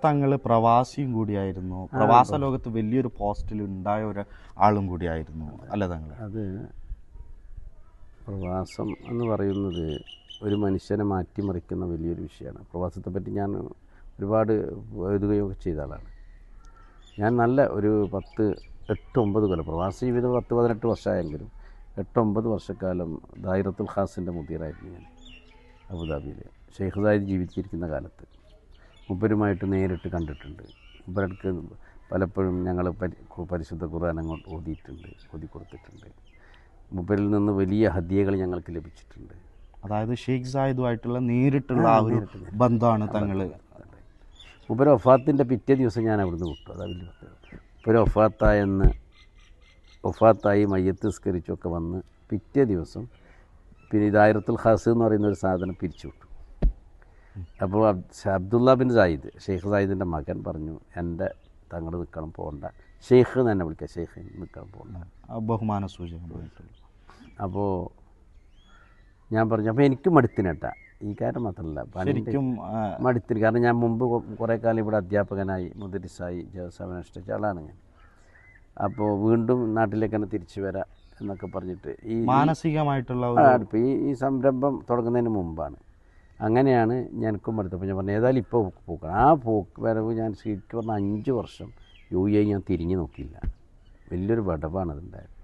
തങ്ങൾ പ്രവാസിയും കൂടിയായിരുന്നു, പ്രവാസ ലോകത്ത് വലിയൊരു പോസ്റ്റിൽ ഉണ്ടായ ഒരു ആളും കൂടിയായിരുന്നു അല്ലേ തങ്ങൾ? അത് പ്രവാസം എന്ന് പറയുന്നത് ഒരു മനുഷ്യനെ മാറ്റിമറിക്കുന്ന വലിയൊരു വിഷയമാണ്. പ്രവാസത്തെപ്പറ്റി ഞാൻ ഒരുപാട് എഴുതുകയൊക്കെ ചെയ്ത ആളാണ്. ഞാൻ നല്ല ഒരു 8-9 കൊല്ലം പ്രവാസ ജീവിതം 10-18 വർഷമായെങ്കിലും 8-9 വർഷക്കാലം ദായിറത്തുൽ ഖാസിൻ്റെ മുദീറായിരുന്നു ഞാൻ അബുദാബിയിൽ. ഷെയ്ഖ് സായിദ് ജീവിച്ചിരിക്കുന്ന കാലത്ത് മൂപ്പരുമായിട്ട് നേരിട്ട് കണ്ടിട്ടുണ്ട്. മൂപ്പരടുക്ക് പലപ്പോഴും ഞങ്ങൾ പരിശുദ്ധ ഖുർആൻ അങ്ങോട്ട് ഓതി കൊടുത്തിട്ടുണ്ട്. മൂപ്പരിൽ നിന്ന് വലിയ ഹദിയകൾ ഞങ്ങൾക്ക് ലഭിച്ചിട്ടുണ്ട്. അതായത് ഷെയ്ഖ് സായിദുമായിട്ടുള്ള നേരിട്ടുള്ള ആ ഒരു ബന്ധമാണ് തങ്ങൾ. മൂപ്പര് വഫാത്തിൻ്റെ പിറ്റേ ദിവസം ഞാൻ അവിടുന്ന് വിട്ടു. അതാ വലിയ മൂപ്പര് വഫാത്തായി മയ്യത്ത് നിസ്കരിച്ചൊക്കെ വന്ന് പിറ്റേ ദിവസം പിന്നെ ദായിറത്തുൽ ഖാസ് എന്ന് പറയുന്ന ഒരു സാധനം പിരിച്ചു വിട്ടു. അപ്പോൾ അബ്ദുള്ള ബിൻ സായിദ്, ഷെയ്ഖ് സായിദിൻ്റെ മകൻ പറഞ്ഞു, എൻ്റെ തങ്ങൾ നിൽക്കണം, പോകണ്ട, ഷെയ്ഖ് എന്ന് തന്നെ വിളിക്കുക, ഷെയ്ഖ് നിൽക്കണം, പോകണ്ട, ബഹുമാന സൂചകമായിട്ടുള്ള. അപ്പോൾ ഞാൻ പറഞ്ഞു, അപ്പോൾ എനിക്ക് മടുത്തിനട്ടാ ഈ കാര്യം മാത്രമല്ല, ശരിക്കും മടുത്തിന്. കാരണം ഞാൻ മുമ്പ് കുറേ കാലം ഇവിടെ അധ്യാപകനായി മുദരിസായി ജവസേവനം അനുഷ്ഠിച്ച ആളാണ് ഞാൻ. അപ്പോൾ വീണ്ടും നാട്ടിലേക്ക് തന്നെ തിരിച്ചു വരാം എന്നൊക്കെ പറഞ്ഞിട്ട് ഈ മാനസികമായിട്ടുള്ള ഈ സംരംഭം തുടങ്ങുന്നതിന് മുമ്പാണ്. അങ്ങനെയാണ് ഞാനക്കും അടുത്തപ്പോൾ ഞാൻ പറഞ്ഞു, ഏതായാലും ഇപ്പോൾ പോക്കണം. ആ വരവ് ഞാൻ ശരിക്കും പറഞ്ഞാൽ 5 വർഷം UAE ഞാൻ തിരിഞ്ഞു നോക്കിയില്ല. വലിയൊരു വിടവാണ് അതുണ്ടായത്.